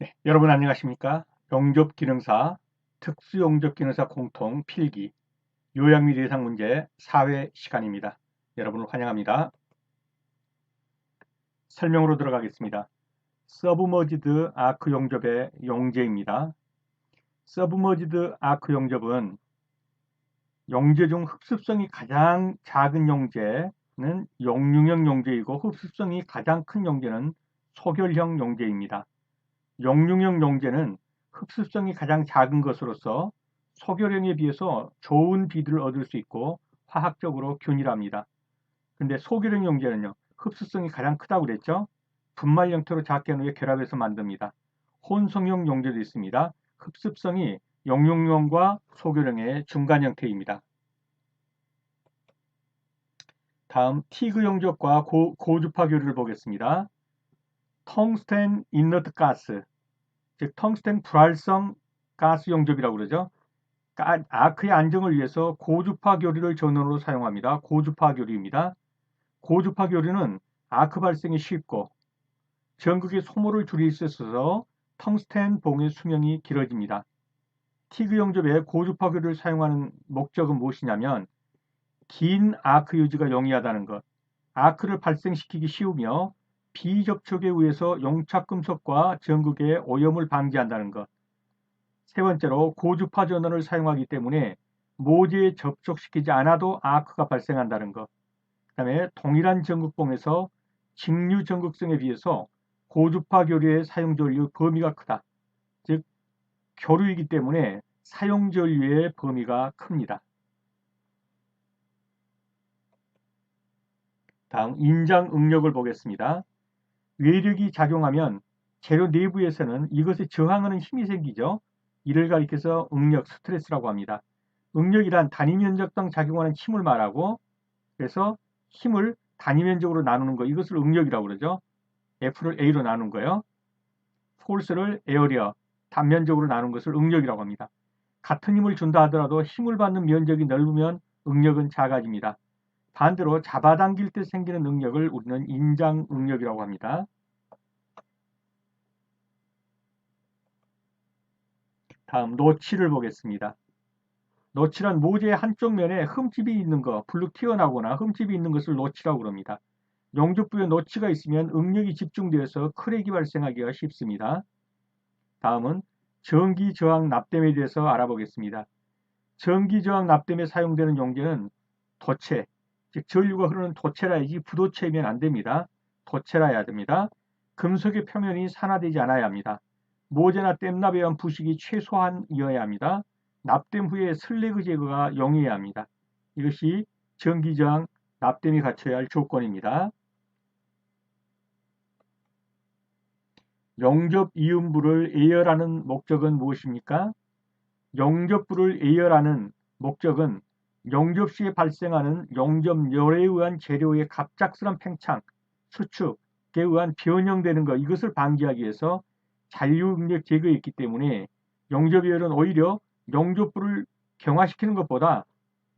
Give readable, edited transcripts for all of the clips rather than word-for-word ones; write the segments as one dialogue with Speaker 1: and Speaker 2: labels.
Speaker 1: 네, 여러분 안녕하십니까? 용접기능사, 특수용접기능사 공통 필기, 요약 및 예상 문제 4회 시간입니다. 여러분을 환영합니다. 설명으로 들어가겠습니다. 서브머지드 아크 용접의 용제입니다. 서브머지드 아크 용접은 용제 중 흡습성이 가장 작은 용제는 용융형 용제이고 흡습성이 가장 큰 용제는 소결형 용제입니다. 용융형 용제는 흡습성이 가장 작은 것으로서 소결형에 비해서 좋은 비드를 얻을 수 있고 화학적으로 균일합니다. 근데 소결형 용제는요, 흡습성이 가장 크다고 그랬죠? 분말 형태로 작게 누에 결합해서 만듭니다. 혼성형 용제도 있습니다. 흡습성이 용융형과 소결형의 중간 형태입니다. 다음 티그 용접과 고주파 교류를 보겠습니다. 텅스텐 이너트 가스, 즉 텅스텐 불활성 가스 용접이라고 그러죠. 아크의 안정을 위해서 고주파 교류를 전원으로 사용합니다. 고주파 교류입니다. 고주파 교류는 아크 발생이 쉽고 전극의 소모를 줄일 수 있어서 텅스텐 봉의 수명이 길어집니다. 티그 용접에 고주파 교류를 사용하는 목적은 무엇이냐면 긴 아크 유지가 용이하다는 것, 아크를 발생시키기 쉬우며 비접촉에 의해서 용착금속과 전극의 오염을 방지한다는 것, 세 번째로 고주파 전원을 사용하기 때문에 모재에 접촉시키지 않아도 아크가 발생한다는 것, 그 다음에 동일한 전극봉에서 직류 전극성에 비해서 고주파 교류의 사용 전류 범위가 크다. 즉 교류이기 때문에 사용 전류의 범위가 큽니다. 다음 인장 응력을 보겠습니다. 외력이 작용하면 재료 내부에서는 이것에 저항하는 힘이 생기죠. 이를 가리켜서 응력, 스트레스라고 합니다. 응력이란 단위 면적당 작용하는 힘을 말하고, 그래서 힘을 단위 면적으로 나누는 거, 이것을 응력이라고 그러죠. F를 A로 나눈 거예요. 포스를 에어리어, 단면적으로 나눈 것을 응력이라고 합니다. 같은 힘을 준다 하더라도 힘을 받는 면적이 넓으면 응력은 작아집니다. 반대로 잡아당길 때 생기는 응력을 우리는 인장 응력이라고 합니다. 다음 노치를 보겠습니다. 노치란 모재의 한쪽 면에 흠집이 있는 거, 불룩 튀어나오거나 흠집이 있는 것을 노치라고 그럽니다. 용접부에 노치가 있으면 응력이 집중되어서 크랙이 발생하기가 쉽습니다. 다음은 전기저항 납땜에 대해서 알아보겠습니다. 전기저항 납땜에 사용되는 용제는 도체, 즉 전류가 흐르는 도체라야지 부도체이면 안 됩니다. 도체라야 됩니다. 금속의 표면이 산화되지 않아야 합니다. 모재나 땜납에 의한 부식이 최소한이어야 합니다. 납땜 후에 슬래그 제거가 용이해야 합니다. 이것이 전기저항 납땜이 갖춰야 할 조건입니다. 용접 이음부를 예열하는 목적은 무엇입니까? 용접부를 예열하는 목적은 용접 시에 발생하는 용접열에 의한 재료의 갑작스런 팽창, 수축에 의한 변형되는 것, 이것을 방지하기 위해서 잔류응력 제거에 있기 때문에 용접예열은 오히려 용접부를 경화시키는 것보다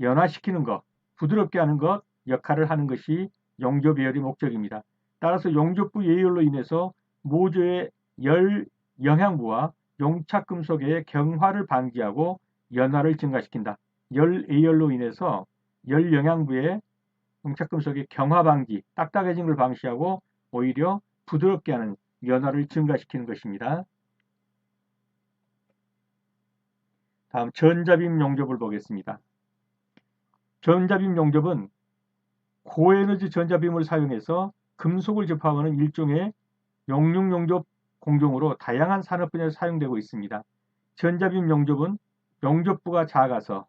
Speaker 1: 연화시키는 것, 부드럽게 하는 것 역할을 하는 것이 용접예열의 목적입니다. 따라서 용접부 예열로 인해서 모조의 열 영향부와 용착금속의 경화를 방지하고 연화를 증가시킨다. 열 예열로 인해서 열 영향부의 용착금속의 경화 방지, 딱딱해진 걸 방지하고 오히려 부드럽게 하는 연화를 증가시키는 것입니다. 다음 전자빔 용접을 보겠습니다. 전자빔 용접은 고에너지 전자빔을 사용해서 금속을 접합하는 일종의 용융 용접 공정으로 다양한 산업 분야에 사용되고 있습니다. 전자빔 용접은 용접부가 작아서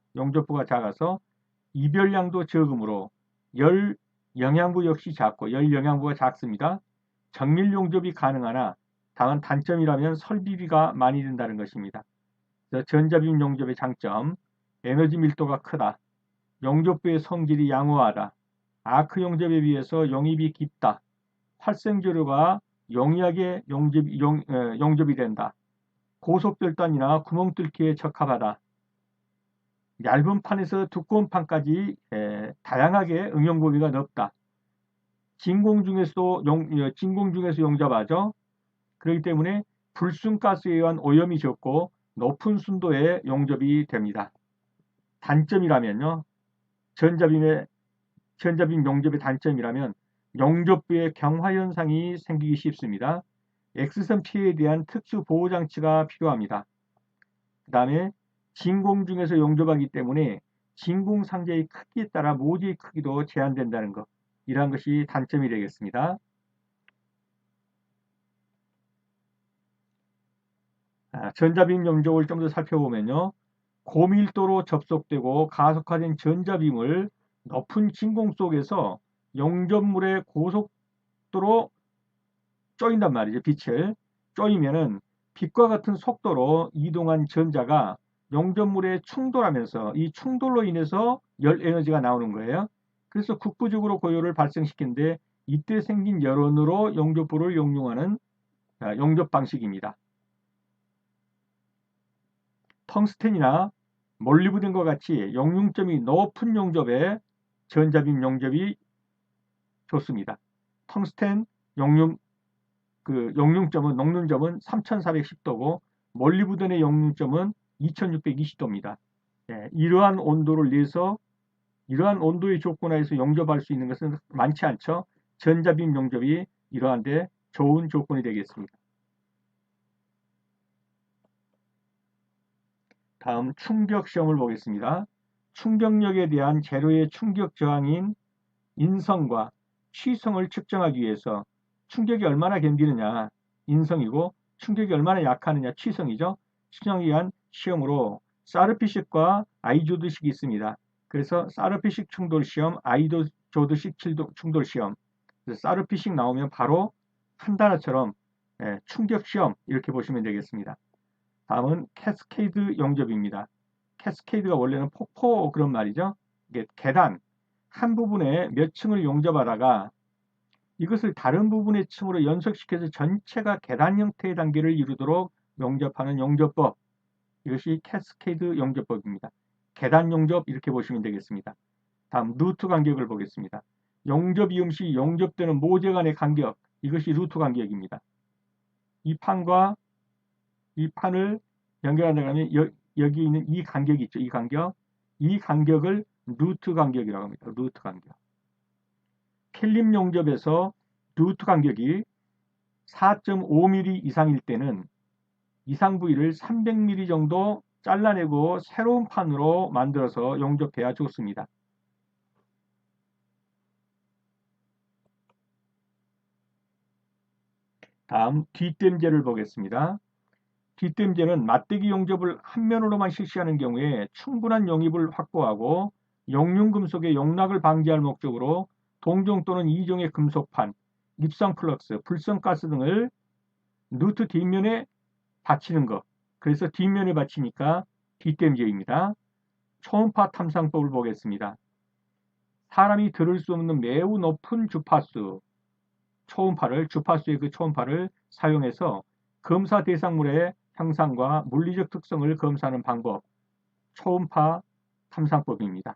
Speaker 1: 이별량도 적으므로 열 영향부 역시 작고 열 영향부가 작습니다. 정밀 용접이 가능하나 다만 단점이라면 설비비가 많이 든다는 것입니다. 전자빔 용접의 장점, 에너지 밀도가 크다, 용접부의 성질이 양호하다, 아크 용접에 비해서 용입이 깊다, 활성재료가 용이하게 용접이 된다, 고속별단이나 구멍 뚫기에 적합하다, 얇은 판에서 두꺼운 판까지 다양하게 응용 범위가 넓다. 진공 중에서 용접하죠. 그렇기 때문에 불순가스에 의한 오염이 적고 높은 순도의 용접이 됩니다. 단점이라면요. 전자빔 용접의 단점이라면 용접부에 경화현상이 생기기 쉽습니다. X선 피해에 대한 특수 보호장치가 필요합니다. 그 다음에 진공 중에서 용접하기 때문에 진공 상자의 크기에 따라 모지의 크기도 제한된다는 것. 이러한 것이 단점이 되겠습니다. 전자빔 용접을 좀 더 살펴보면요. 고밀도로 접속되고 가속화된 전자빔을 높은 진공 속에서 용접물의 고속도로 쪼인단 말이죠. 빛을 쪼이면은 빛과 같은 속도로 이동한 전자가 용접물에 충돌하면서 이 충돌로 인해서 열 에너지가 나오는 거예요. 그래서 국부적으로 고열을 발생시키는데 이때 생긴 열원으로 용접부를 용융하는 용접 방식입니다. 텅스텐이나 몰리브덴과 같이 용융점이 높은 용접에 전자빔 용접이 좋습니다. 텅스텐 용융 용융점은 녹는점은 3410도고 몰리브덴의 용융점은 2620도입니다. 이러한 온도를 내서 이러한 온도의 조건하에서 용접할 수 있는 것은 많지 않죠. 전자빔 용접이 이러한 데 좋은 조건이 되겠습니다. 다음 충격 시험을 보겠습니다. 충격력에 대한 재료의 충격 저항인 인성과 취성을 측정하기 위해서 충격이 얼마나 견디느냐 인성이고 충격이 얼마나 약하느냐 취성이죠. 측정하기 위한 시험으로 사르피식과 아이조드식이 있습니다. 그래서 사르피식 충돌 시험, 아이조드식 충돌 시험. 사르피식 나오면 바로 한 단어처럼 충격 시험 이렇게 보시면 되겠습니다. 다음은 캐스케이드 용접입니다. 캐스케이드가 원래는 폭포 그런 말이죠. 이게 계단 한 부분에 몇 층을 용접하다가 이것을 다른 부분의 층으로 연속시켜서 전체가 계단 형태의 단계를 이루도록 용접하는 용접법. 이것이 캐스케이드 용접법입니다. 계단 용접 이렇게 보시면 되겠습니다. 다음 루트 간격을 보겠습니다. 용접 이음 시 용접되는 모재 간의 간격. 이것이 루트 간격입니다. 이 판과 이 판을 연결한다면 여기 있는 이 간격이 있죠. 이 간격. 이 간격을 루트 간격이라고 합니다. 루트 간격. 캘림 용접에서 루트 간격이 4.5mm 이상일 때는 이상 부위를 300mm 정도 잘라내고 새로운 판으로 만들어서 용접해야 좋습니다. 다음 뒷댐제를 보겠습니다. 뒷댐제는 맞대기 용접을 한 면으로만 실시하는 경우에 충분한 용입을 확보하고 용융금속의 용락을 방지할 목적으로 동종 또는 이종의 금속판, 입상 플럭스, 불성가스 등을 루트 뒷면에 받치는 것. 그래서 뒷면에 받치니까 뒷댐제입니다. 초음파 탐상법을 보겠습니다. 사람이 들을 수 없는 매우 높은 주파수, 주파수의 그 초음파를 사용해서 검사 대상물의 형상과 물리적 특성을 검사하는 방법, 초음파 탐상법입니다.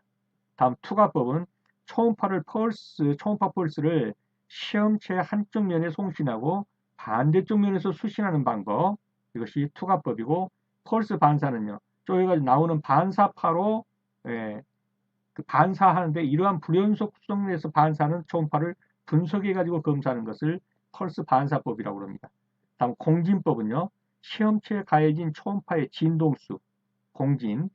Speaker 1: 다음 투과법은 초음파 펄스를 시험체 한쪽 면에 송신하고 반대쪽 면에서 수신하는 방법, 이것이 투과법이고, 펄스 반사는요, 쪼개가지고 나오는 반사파로 반사하는데 이러한 불연속성에서 반사하는 초음파를 분석해가지고 검사하는 것을 펄스 반사법이라고 합니다. 다음 공진법은요, 시험체에 가해진 초음파의 진동수, 공진,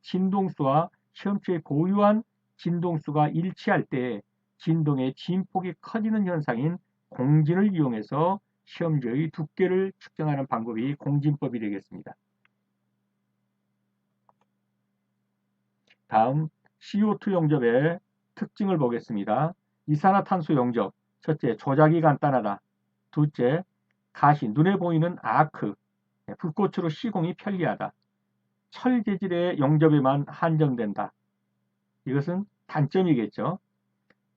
Speaker 1: 진동수와 시험체의 고유한 진동수가 일치할 때 진동의 진폭이 커지는 현상인 공진을 이용해서 시험지의 두께를 측정하는 방법이 공진법이 되겠습니다. 다음 CO2 용접의 특징을 보겠습니다. 이산화탄소 용접. 첫째, 조작이 간단하다. 둘째, 가시, 눈에 보이는 아크, 불꽃으로 시공이 편리하다. 철 재질의 용접에만 한정된다. 이것은 단점이겠죠.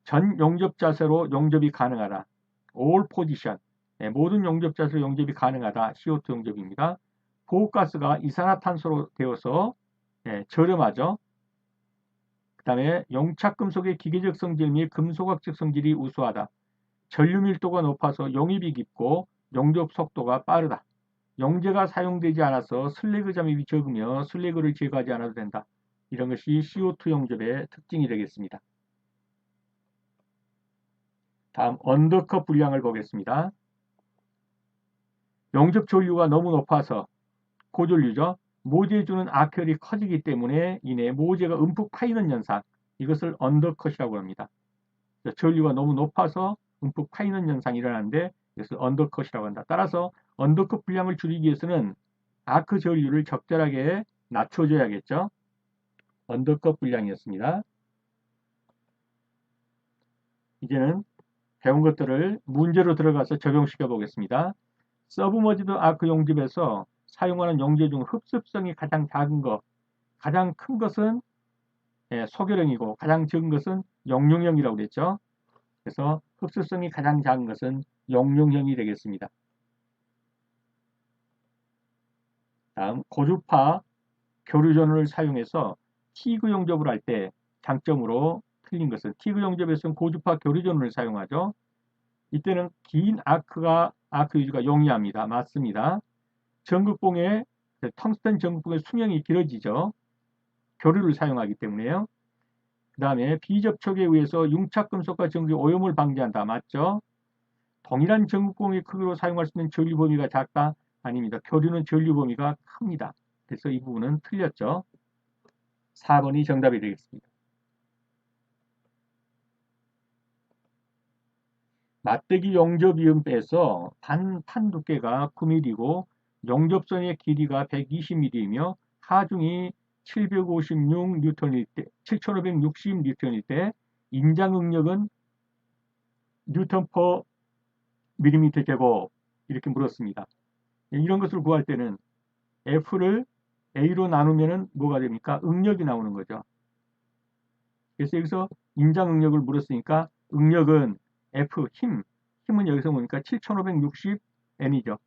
Speaker 1: 전 용접 자세로 용접이 가능하다. All position, 모든 용접 자세로 용접이 가능하다. CO2 용접입니다. 보호가스가 이산화탄소로 되어서 저렴하죠. 그 다음에 용착금속의 기계적 성질 및 금속학적 성질이 우수하다. 전류 밀도가 높아서 용입이 깊고 용접 속도가 빠르다. 용제가 사용되지 않아서 슬래그 잠입이 적으며 슬래그를 제거하지 않아도 된다. 이런 것이 CO2 용접의 특징이 되겠습니다. 다음 언더컷 분량을 보겠습니다. 용접 전류가 너무 높아서 고전류죠. 모재에 주는 아크열이 커지기 때문에 인해 모재가 움푹 파이는 현상, 이것을 언더컷이라고 합니다. 전류가 너무 높아서 움푹 파이는 현상이 일어나는데 이것을 언더컷이라고 한다. 따라서 언더컷 분량을 줄이기 위해서는 아크 전류를 적절하게 낮춰줘야겠죠. 언더컷 분량이었습니다. 이제는 배운 것들을 문제로 들어가서 적용시켜 보겠습니다. 서브머지드 아크 용접에서 사용하는 용제 중 흡습성이 가장 작은 것, 가장 큰 것은 소결형이고 가장 적은 것은 용융형이라고 그랬죠. 그래서 흡수성이 가장 작은 것은 용융형이 되겠습니다. 다음 고주파 교류전원을 사용해서 티그 용접을 할 때 장점으로 틀린 것은 티그 용접에서는 고주파 교류전원을 사용하죠. 이때는 긴 아크 유지가 용이합니다. 맞습니다. 전극봉의 텅스텐 전극봉의 수명이 길어지죠. 교류를 사용하기 때문에요. 그 다음에 비접촉에 의해서 융착금속과 전극의 오염을 방지한다. 맞죠? 동일한 전극공의 크기로 사용할 수 있는 전류 범위가 작다? 아닙니다. 교류는 전류 범위가 큽니다. 그래서 이 부분은 틀렸죠. 4번이 정답이 되겠습니다. 맞대기 용접 이음 빼서 판 두께가 9mm이고 용접선의 길이가 120mm이며 하중이 756N일 때, 7560N일 때 인장 응력은 뉴턴 퍼 밀리미터 제곱 이렇게 물었습니다. 이런 것을 구할 때는 F를 A로 나누면 뭐가 됩니까? 응력이 나오는 거죠. 그래서 여기서 인장 응력을 물었으니까 응력은 F, 힘은 여기서 보니까 7560N이죠.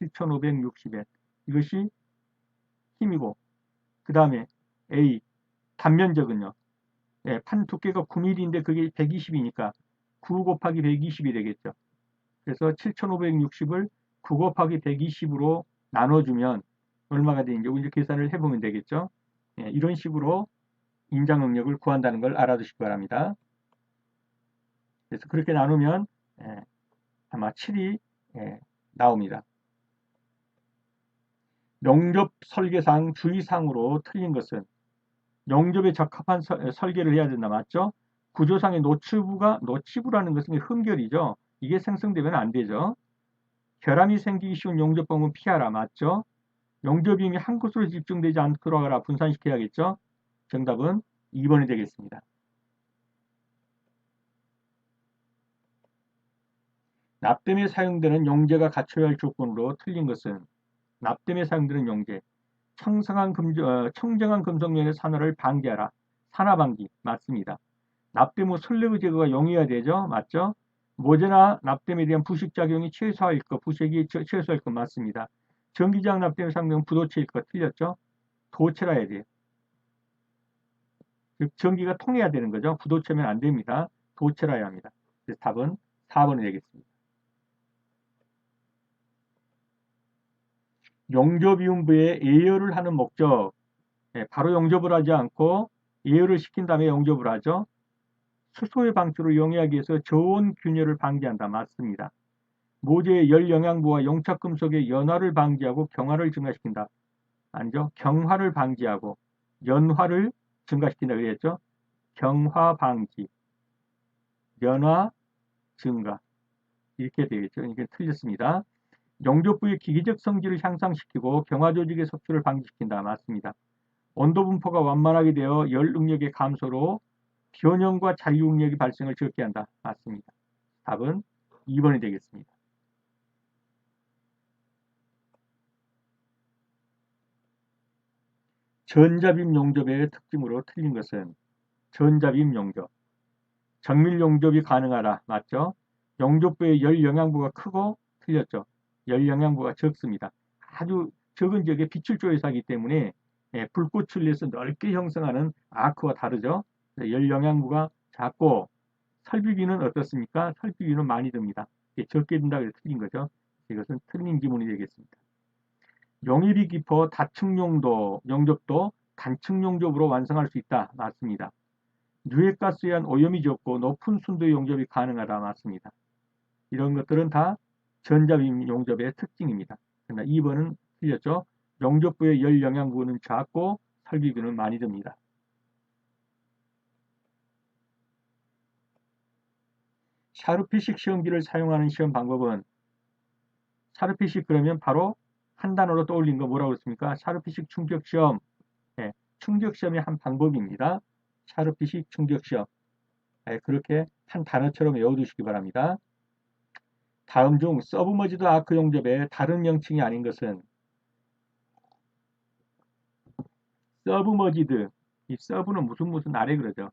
Speaker 1: 7560N. 이것이 힘이고 그 다음에 A, 단면적은요. 판 두께가 9mm인데 그게 120이니까 9 곱하기 120이 되겠죠. 그래서 7560을 9 곱하기 120으로 나눠주면 얼마가 되는지 이제 계산을 해보면 되겠죠. 이런 식으로 인장 응력을 구한다는 걸 알아두시기 바랍니다. 그래서 그렇게 나누면 아마 7이 나옵니다. 용접 설계상 주의사항으로 틀린 것은 용접에 적합한 설계를 해야 된다. 맞죠? 구조상의 노치부라는 것은 흠결이죠. 이게 생성되면 안 되죠. 결함이 생기기 쉬운 용접법은 피하라. 맞죠? 용접임이 한 곳으로 집중되지 않도록 하라. 분산시켜야겠죠? 정답은 2번이 되겠습니다. 납땜에 사용되는 용제가 갖춰야 할 조건으로 틀린 것은 납땜에 사용되는 용제 청정한 금속면의 산화를 방지하라. 산화 방지 맞습니다. 납땜 후 슬래그 제거가 용이해야 되죠. 맞죠? 모재나 납땜에 대한 부식작용이 최소화일 것, 부식이 최소화일 것 맞습니다. 전기장 납땜 상대는 부도체일 것 틀렸죠? 도체라 해야 돼요. 즉 전기가 통해야 되는 거죠. 부도체면 안 됩니다. 도체라 해야 합니다. 그래서 답은 4번이 되겠습니다. 용접이음부에 예열을 하는 목적, 바로 용접을 하지 않고 예열을 시킨 다음에 용접을 하죠. 수소의 방출을 용이하기 위해서 저온 균열을 방지한다. 맞습니다. 모재의 열 영양부와 용착금속의 연화를 방지하고 경화를 증가시킨다. 아니죠. 경화를 방지하고 연화를 증가시킨다 그랬죠. 경화 방지, 연화 증가 이렇게 되겠죠. 이게 틀렸습니다. 용접부의 기계적 성질을 향상시키고 경화 조직의 섭취를 방지시킨다. 맞습니다. 온도 분포가 완만하게 되어 열 응력의 감소로 변형과 잔류 응력이 발생을 적게 한다. 맞습니다. 답은 2번이 되겠습니다. 전자빔 용접의 특징으로 틀린 것은 전자빔 용접, 정밀 용접이 가능하라. 맞죠? 용접부의 열 영향부가 크고 틀렸죠. 열 영향부가 적습니다. 아주 적은 지역에 빛을 쪼여서 하기 때문에 불꽃을 내서 넓게 형성하는 아크와 다르죠. 열 영향부가 작고 설비비는 어떻습니까? 설비비는 많이 듭니다. 적게 든다고 해서 틀린 거죠. 이것은 틀린 지문이 되겠습니다. 용입이 깊어 다층 용접도 단층 용접으로 완성할 수 있다. 맞습니다. 유해가스에 의한 오염이 적고 높은 순도의 용접이 가능하다. 맞습니다. 이런 것들은 다 전자빔 용접의 특징입니다. 그러나 2번은 틀렸죠. 용접부의 열 영향부는 작고 설비비는 많이 듭니다. 샤르피식 시험기를 사용하는 시험 방법은 샤르피식 그러면 바로 한 단어로 떠올린 거 뭐라고 했습니까? 샤르피식 충격시험. 네, 충격시험의 한 방법입니다. 샤르피식 충격시험. 네, 그렇게 한 단어처럼 외워두시기 바랍니다. 다음 중 서브머지드 아크 용접의 다른 명칭이 아닌 것은 서브머지드. 이 서브는 무슨 아래 그러죠.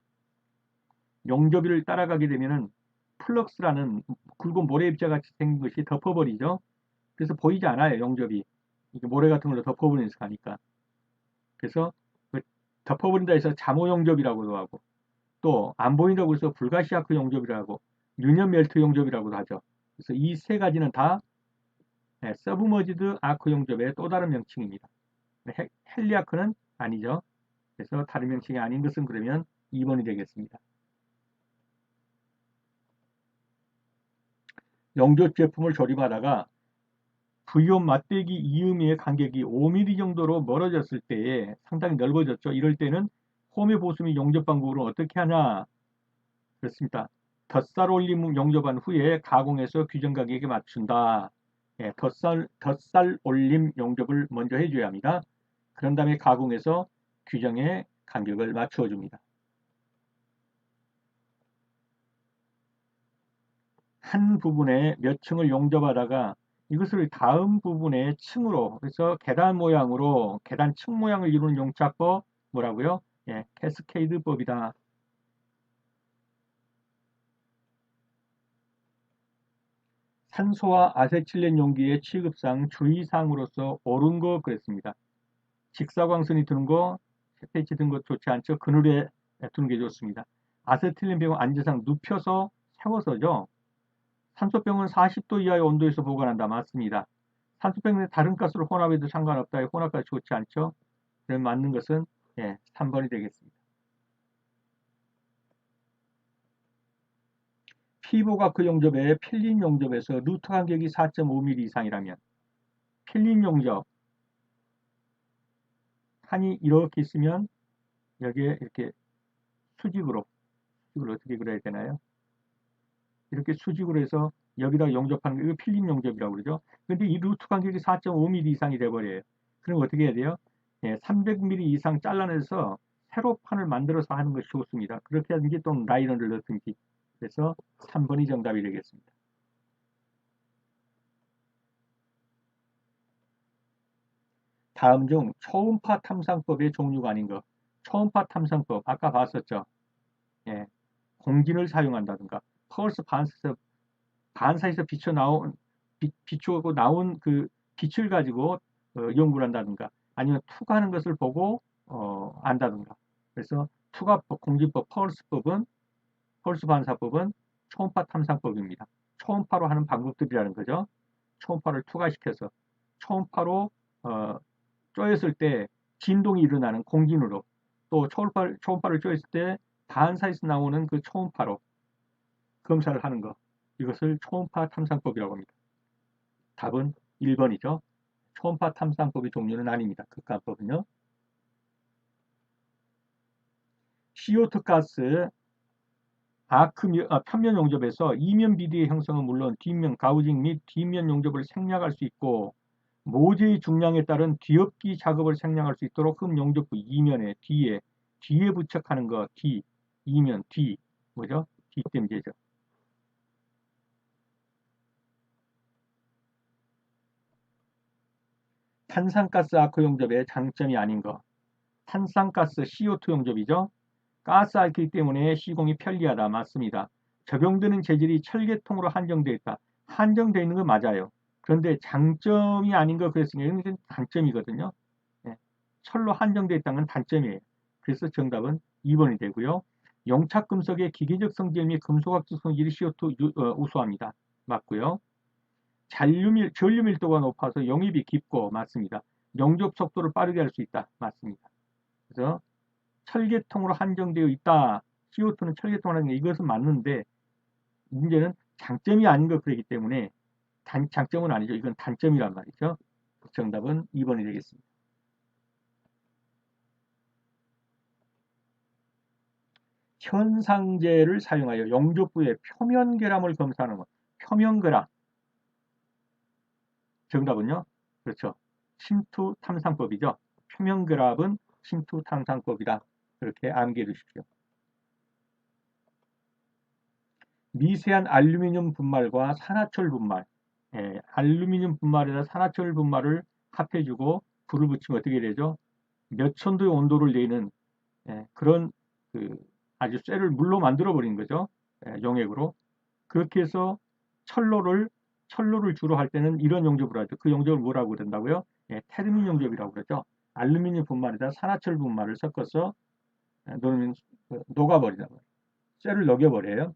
Speaker 1: 용접비를 따라가게 되면은 플럭스라는 굵은 모래 입자 같이 생긴 것이 덮어버리죠. 그래서 보이지 않아요, 용접이. 이게 모래 같은 걸로 덮어버리면서 가니까. 그래서 그 덮어버린다 해서 잠호 용접이라고도 하고, 또 안 보인다고 해서 불가시아크 용접이라고 하고, 유년 멜트 용접이라고도 하죠. 그래서 이 세 가지는 다 서브머지드 아크 용접의 또 다른 명칭입니다. 헬리아크는 아니죠. 그래서 다른 명칭이 아닌 것은 그러면 2번이 되겠습니다. 용접 제품을 조립하다가 V홈 맞대기 이음의 간격이 5mm 정도로 멀어졌을 때에 상당히 넓어졌죠. 이럴 때는 홈의 보수 및 용접 방법으로 어떻게 하냐? 그렇습니다. 덧살 올림 용접한 후에 가공해서 규정 가격에 맞춘다. 예, 덧살 올림 용접을 먼저 해줘야 합니다. 그런 다음에 가공해서 규정의 간격을 맞추어 줍니다. 한 부분에 몇 층을 용접하다가 이것을 다음 부분의 층으로, 그래서 계단 모양으로 계단 층 모양을 이루는 용접법 뭐라고요? 예, 캐스케이드법이다. 산소와 아세틸렌 용기의 취급상 주의사항으로서 옳은 거 그랬습니다. 직사광선이 드는 거, 햇빛이 드는 거 좋지 않죠. 그늘에 두는 게 좋습니다. 아세틸렌 병은 안전상 눕혀서 세워서죠. 산소병은 40도 이하의 온도에서 보관한다. 맞습니다. 산소병에 다른 가스로 혼합해도 상관없다. 혼합가스 좋지 않죠. 그럼 맞는 것은 3번이 되겠습니다. 피보가 그 용접에 필름 용접에서 루트 간격이 4.5mm 이상이라면 필름 용접 판이 이렇게 있으면 여기에 이렇게 수직으로 어떻게 그려야 되나요? 이렇게 수직으로 해서 여기다 용접하는 게 이거 필름 용접이라고 그러죠. 근데 이 루트 간격이 4.5mm 이상이 돼버려요. 그럼 어떻게 해야 돼요? 300mm 이상 잘라내서 세로 판을 만들어서 하는 것이 좋습니다. 그렇게 하든지 또는 라이너를 넣든지. 그래서 3번이 정답이 되겠습니다. 다음 중 초음파 탐상법의 종류가 아닌 것. 초음파 탐상법 아까 봤었죠. 예, 공진을 사용한다든가 펄스 반사에서 비추고 나온 그 빛을 가지고 연구를 한다든가 아니면 투과하는 것을 보고 안다든가. 그래서 투과법, 공진법, 펄스 반사법은 초음파 탐상법입니다. 초음파로 하는 방법들이라는 거죠. 초음파를 투과시켜서 초음파로 쪼였을 때 진동이 일어나는 공진으로, 또 초음파를 쪼였을 때 반사에서 나오는 그 초음파로 검사를 하는 것. 이것을 초음파 탐상법이라고 합니다. 답은 1번이죠. 초음파 탐상법의 종류는 아닙니다. 극간법은요. CO2 가스 편면 용접에서 이면 비대의 형성은 물론 뒷면 가우징 및 뒷면 용접을 생략할 수 있고, 모재의 중량에 따른 뒤엎기 작업을 생략할 수 있도록 흠 용접부 이면에 뒤에 부착하는 거 이면 뒤 뭐죠? 뒷댐제죠. 탄산가스 아크 용접의 장점이 아닌 거. 탄산가스 CO2 용접이죠. 가스 아크이기 때문에 시공이 편리하다. 맞습니다. 적용되는 재질이 철계통으로 한정되어 있다. 한정되어 있는 건 맞아요. 그런데 장점이 아닌 거 그랬으니까 이건 단점이거든요. 네. 철로 한정되어 있다는 건 단점이에요. 그래서 정답은 2번이 되고요. 용착금속의 기계적 성질 및 금속학적 성질이 CO2 우수합니다. 맞고요. 전류 밀도가 높아서 용입이 깊고 맞습니다. 용접 속도를 빠르게 할 수 있다. 맞습니다. 그래서 철계통으로 한정되어 있다. CO2는 철계통으로 한정되어 있다. 이것은 맞는데 문제는 장점이 아닌 것 그렇기 때문에 장점은 아니죠. 이건 단점이란 말이죠. 정답은 2번이 되겠습니다. 현상제를 사용하여 용접부의 표면결함을 검사하는 것. 표면결함. 정답은요? 그렇죠. 침투 탐상법이죠. 표면결합은 침투 탐상법이다. 그렇게 암기해 두십시오. 미세한 알루미늄 분말과 산화철 분말. 알루미늄 분말에다 산화철 분말을 합해주고 불을 붙이면 어떻게 되죠? 몇 천도의 온도를 내는 그런 아주 쇠를 물로 만들어 버린 거죠. 용액으로. 그렇게 해서 철로를 주로 할 때는 이런 용접을 하죠. 그 용접을 뭐라고 그런다고요? 테르민 용접이라고 그러죠. 알루미늄 분말에다 산화철 분말을 섞어서 녹아버리다. 쇠를 녹여버려요.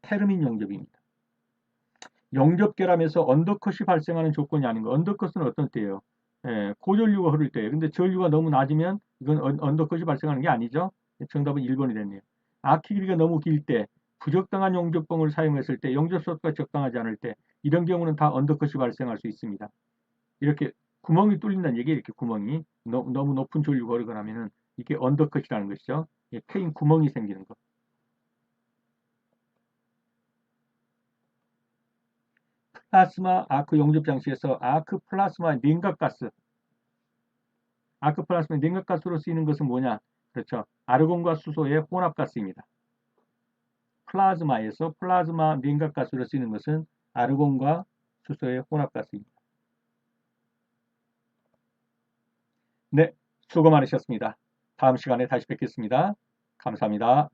Speaker 1: 테르민 용접입니다. 용접결함에서 언더컷이 발생하는 조건이 아닌 거. 언더컷은 어떤 때예요? 고전류가 흐를 때예요. 근데 전류가 너무 낮으면 이건 언더컷이 발생하는 게 아니죠. 정답은 1번이 됐네요. 아키 길이가 너무 길 때, 부적당한 용접봉을 사용했을 때, 용접 속도가 적당하지 않을 때 이런 경우는 다 언더컷이 발생할 수 있습니다. 이렇게 구멍이 뚫린다는 얘기예요. 이렇게 구멍이 너무 높은 전류가 흐르거나 하면은 이게 언더컷이라는 것이죠. 패인 구멍이 생기는 것. 플라스마 아크 용접 장치에서 아크 플라스마 냉각가스, 아크 플라스마 냉각가스로 쓰이는 것은 뭐냐? 그렇죠. 아르곤과 수소의 혼합가스입니다. 플라즈마에서 플라즈마 냉각가스로 쓰이는 것은 아르곤과 수소의 혼합가스입니다. 네, 수고 많으셨습니다. 다음 시간에 다시 뵙겠습니다. 감사합니다.